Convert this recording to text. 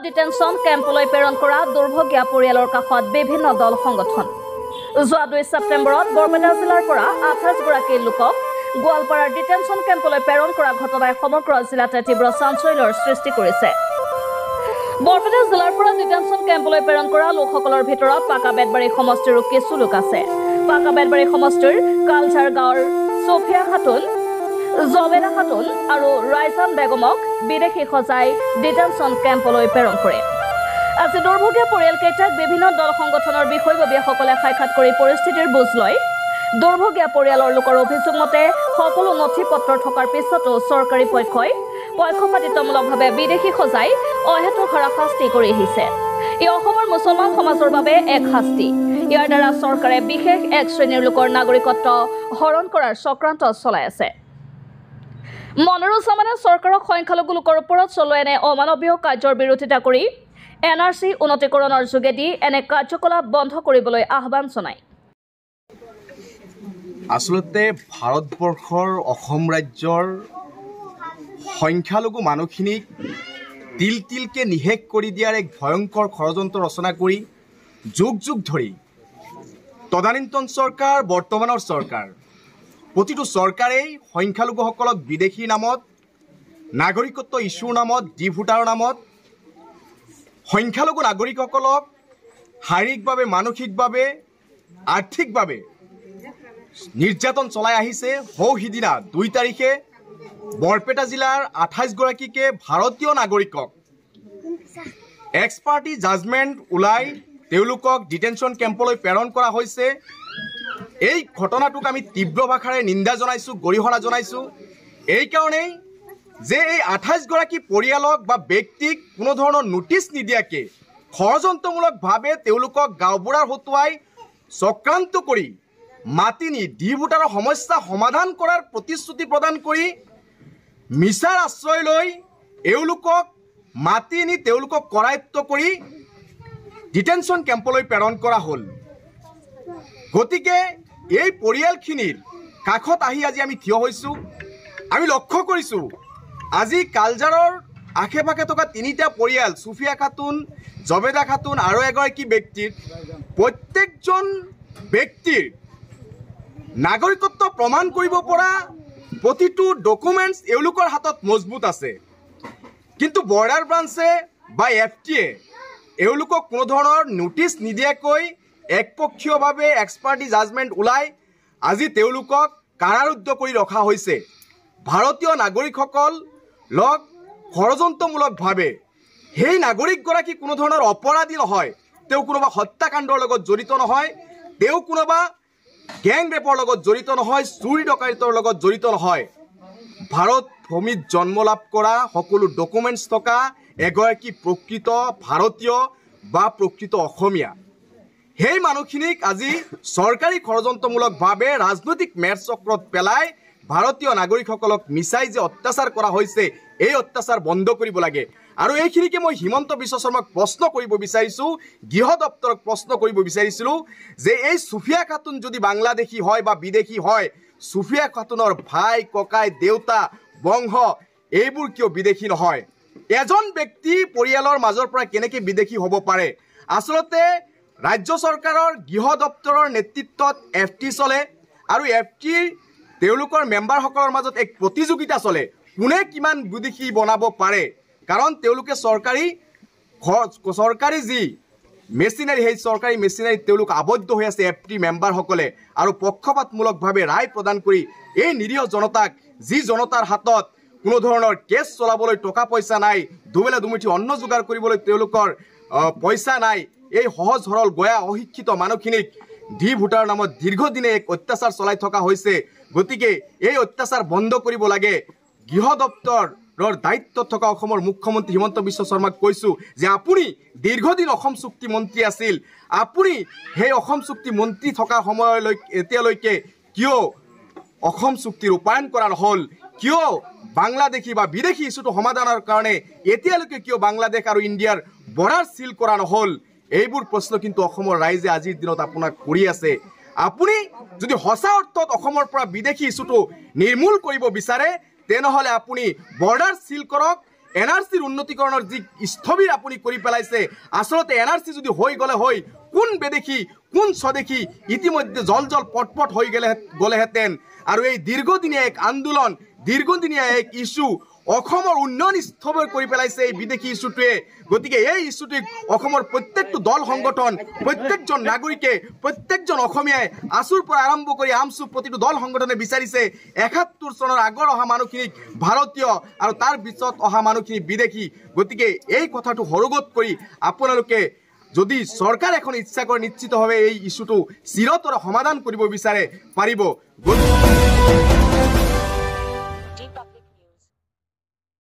Detention কেম্পলৈ প্ৰেৰণ কৰা দুৰ্ভগীয়া পৰিয়ালৰ কাষত বিভিন্ন দল সংগঠন। যোৱা 2 ছেপ্টেম্বৰত বৰপেটা জিলাৰ পৰা 28 গৰাকী লোকক গোৱালপাৰাৰ ডিটেনশ্যন কেম্পলৈ প্ৰেৰণ কৰা ঘটনাই সমগ্ৰ জিলাতে তীব্ৰ চাঞ্চল্যৰ সৃষ্টি কৰিছে। বৰপেটা জিলাৰ পৰা ডিটেনশ্যন কেম্পলৈ প্ৰেৰণ কৰা লোকসকলৰ ভিতৰত পাকা বেতবাৰী সমষ্টিৰ কিছু লোক আছে। পাকা বেতবাৰী সমষ্টিৰ কালঝাৰ গাঁৱৰ ছফিয়া খাতুন, জবেদা খাতুন আৰু ৰাইজান বেগমক বিদেশী সজাই ডিটেনশ্যন কেম্পলৈ প্ৰেৰণ কৰে। আজি দুৰ্ভগীয়া পৰিয়ালকেইটাক বিভিন্ন দল সংগঠনৰ বিষয়ববীয়াসকলে সাক্ষাৎ কৰি পৰিস্থিতিৰ বুজ লয়। দুৰ্ভগীয়া পৰিয়ালৰ লোকৰ অভিযোগ মতে সকলো নথি পত্ৰ থকাৰ পিছতো চৰকাৰী পক্ষই পক্ষপাতিত্বমূলকভাৱে বিদেশী সজাই অহেতুক হাৰাশাস্তি কৰি আহিছে। ই অসমৰ মুছলমান সমাজৰ বাবে এক শাস্তি। ইয়াৰ দ্বাৰা চৰকাৰে বিশেষ এক শ্ৰেণীৰ লোকৰ নাগৰিকত্ব হৰণ কৰাৰ চক্ৰান্ত চলাই আছে। মনিৰুজ্জামানে চৰকাৰক সংখ্যালঘু লোকৰ ওপৰত চলোৱা এনে অমানৱীয় কাৰ্যৰ বিৰোধিতা কৰি NRC উন্নতিকৰণৰ যোগেদি এনে কাৰ্যকলাপ বন্ধ কৰিবলৈ আহ্বান জনায়। আচলতে ভাৰতবৰ্ষৰ অসম ৰাজ্যৰ সংখ্যালঘু মানুহখিনিক তিল তিলকে নিশেষ কৰি দিয়াৰ এক ভয়ংকৰ ষড়যন্ত্ৰ ৰচনা কৰি যুগ যুগ ধৰি তদানীন্তন চৰকাৰ, বৰ্তমানৰ চৰকাৰ, প্ৰতিটো চৰকাৰেই সংখ্যালঘুসকলক বিদেশীৰ নামত, নাগৰিকত্ব ইছ্যুৰ নামত, ডি ভোটাৰৰ নামত সংখ্যালঘু নাগৰিকসকলক শাৰীৰিকভাৱে, মানসিকভাৱে, আৰ্থিকভাৱে নিৰ্যাতন চলাই আহিছে। সিদিনা 2 তাৰিখে বৰপেটা জিলাৰ 28 গৰাকীকে ভাৰতীয় নাগৰিকক এক্স পাৰ্টি জাজমেণ্ট ওলাই তেওঁলোকক ডিটেনশ্যন কেম্পলৈ প্ৰেৰণ কৰা হৈছে। এই ঘটনাটোক আমি তীব্ৰ ভাষাৰে নিন্দা জনাইছোঁ, গৰিহণা জনাইছোঁ। এইকাৰণেই যে এই 28 গৰাকী পৰিয়ালক বা ব্যক্তিক কোনো ধৰণৰ নোটিছ নিদিয়াকৈ ষড়যন্ত্ৰমূলকভাৱে তেওঁলোকক গাঁওবুঢ়াৰ হতুৱাই চক্ৰান্ত কৰি মাতি নি ডি ভোটাৰৰ সমস্যা সমাধান কৰাৰ প্ৰতিশ্ৰুতি প্ৰদান কৰি মিছাৰ আশ্ৰয় লৈ এওঁলোকক মাতি নি তেওঁলোকক কৰায়ত্ব কৰি ডিটেনশ্যন কেম্পলৈ প্ৰেৰণ কৰা হ'ল। গতিকে এই পৰিয়ালখিনিৰ কাষত আহি আজি আমি থিয় হৈছোঁ। আমি লক্ষ্য কৰিছোঁ আজি কালজাৰৰ আশে পাশে থকা 3টা পৰিয়াল, ছফিয়া খাতুন, জবেদা খাতুন আৰু এগৰাকী ব্যক্তিৰ প্ৰত্যেকজন ব্যক্তিৰ নাগৰিকত্ব প্ৰমাণ কৰিব পৰা প্ৰতিটো ডকুমেণ্টছ এওঁলোকৰ হাতত মজবুত আছে। কিন্তু বৰ্ডাৰ ব্ৰাঞ্চে বা FTA এওঁলোকক কোনো ধৰণৰ নোটিছ নিদিয়াকৈ একপক্ষীয়ভাৱে এক্স পাৰ্টি জাজমেণ্ট ওলাই আজি তেওঁলোকক কাৰাৰুদ্ধ কৰি ৰখা হৈছে। ভাৰতীয় নাগৰিকসকলক ষড়যন্ত্ৰমূলকভাৱে সেই নাগৰিকগৰাকী কোনো ধৰণৰ অপৰাধী নহয়, তেওঁ কোনোবা হত্যাকাণ্ডৰ লগত জড়িত নহয়, তেওঁ কোনোবা গেং ৰেপৰ লগত জড়িত নহয়, চুৰি ডকাইতৰ লগত জড়িত নহয়। ভাৰত ভূমিত জন্ম লাভ কৰা সকলো ডকুমেণ্টছ থকা এগৰাকী প্ৰকৃত ভাৰতীয় বা প্ৰকৃত অসমীয়া। সেই মানুহখিনিক আজি চৰকাৰী ষড়যন্ত্ৰমূলকভাৱে ৰাজনৈতিক মেৰ চক্ৰত পেলাই ভাৰতীয় নাগৰিকসকলক মিছাই যে অত্যাচাৰ কৰা হৈছে, এই অত্যাচাৰ বন্ধ কৰিব লাগে। আৰু এইখিনিকে মই হিমন্ত বিশ্ব শৰ্মাক প্ৰশ্ন কৰিব বিচাৰিছোঁ, গৃহ দপ্তৰক প্ৰশ্ন কৰিব বিচাৰিছিলোঁ যে এই ছফিয়া খাতুন যদি বাংলাদেশী হয় বা বিদেশী হয়, ছফিয়া খাতুনৰ ভাই, ককাই, দেউতা, বংশ এইবোৰ কিয় বিদেশী নহয়? এজন ব্যক্তি পৰিয়ালৰ মাজৰ পৰা কেনেকৈ বিদেশী হ'ব পাৰে? আচলতে ৰাজ্য চৰকাৰৰ গৃহ দপ্তৰৰ নেতৃত্বত FT চলে আৰু FTৰ তেওঁলোকৰ মেম্বাৰসকলৰ মাজত এক প্ৰতিযোগিতা চলে, কোনে কিমান বিদেশী বনাব পাৰে। কাৰণ তেওঁলোকে চৰকাৰী যি মেচিনাৰী, সেই চৰকাৰী মেচিনাৰীত তেওঁলোক আবদ্ধ হৈ আছে FT মেম্বাৰসকলে, আৰু পক্ষপাতমূলকভাৱে ৰায় প্ৰদান কৰি এই নিৰীহ জনতাক, যি জনতাৰ হাতত কোনো ধৰণৰ কেছ চলাবলৈ টকা পইচা নাই, দুবেলা দুমুঠি অন্ন যোগাৰ কৰিবলৈ তেওঁলোকৰ পইচা নাই, এই সহজ সৰল গয়া অশিক্ষিত মানুহখিনিক ডি ভোটাৰৰ নামত দীৰ্ঘদিনে এক অত্যাচাৰ চলাই থকা হৈছে। গতিকে এই অত্যাচাৰ বন্ধ কৰিব লাগে। গৃহ দপ্তৰৰ দায়িত্বত থকা অসমৰ মুখ্যমন্ত্ৰী হিমন্ত বিশ্ব শৰ্মাক কৈছোঁ যে আপুনি দীৰ্ঘদিন অসম চুক্তি মন্ত্ৰী আছিল, আপুনি সেই অসম চুক্তি মন্ত্ৰী থকা সময়লৈ এতিয়ালৈকে কিয় অসম চুক্তি ৰূপায়ণ কৰা নহ'ল? কিয় বাংলাদেশী বা বিদেশী ইছ্যুটো সমাধানৰ কাৰণে এতিয়ালৈকে কিয় বাংলাদেশ আৰু ইণ্ডিয়াৰ বৰ্ডাৰ চিল কৰা নহ'ল? এইবোৰ প্ৰশ্ন কিন্তু অসমৰ ৰাইজে আজিৰ দিনত আপোনাক কৰি আছে। আপুনি যদি সঁচা অৰ্থত অসমৰ পৰা বিদেশী ইছ্যুটো নিৰ্মূল কৰিব বিচাৰে, তেনেহ'লে আপুনি বৰ্ডাৰ চিল কৰক, NRCৰ উন্নতিকৰণৰ যি স্থবিৰ আপুনি কৰি পেলাইছে আচলতে NRC যদি হৈ গ'লে হয় কোন বেদেশী কোন স্বদেশী ইতিমধ্যে জল পটপট হৈ গ'লেহেঁতেন আৰু এই দীৰ্ঘদিনীয়া এক আন্দোলন দীৰ্ঘদিনীয়া এক ইস্যু অসমৰ উন্নয়ন স্থবিৰ কৰি পেলাইছে এই বিদেশী ইস্যুটোৱে গতিকে এই ইস্যুটিক অসমৰ প্ৰত্যেকটো দল সংগঠন প্ৰত্যেকজন নাগৰিকে প্ৰত্যেকজন অসমীয়াই আছুৰ পৰা আৰম্ভ কৰি আমছু প্ৰতিটো দল সংগঠনে বিচাৰিছে ৭১ চনৰ আগৰ অহা মানুহখিনিক ভাৰতীয় আৰু তাৰ পিছত অহা মানুহখিনি বিদেশী গতিকে এই কথাটো হৰগত কৰি আপোনালোকে যদি চৰকাৰ এখন ইচ্ছা কৰে নিশ্চিতভাৱে এই ইস্যুটো চিৰতৰে সমাধান কৰিব বিচাৰে পাৰিব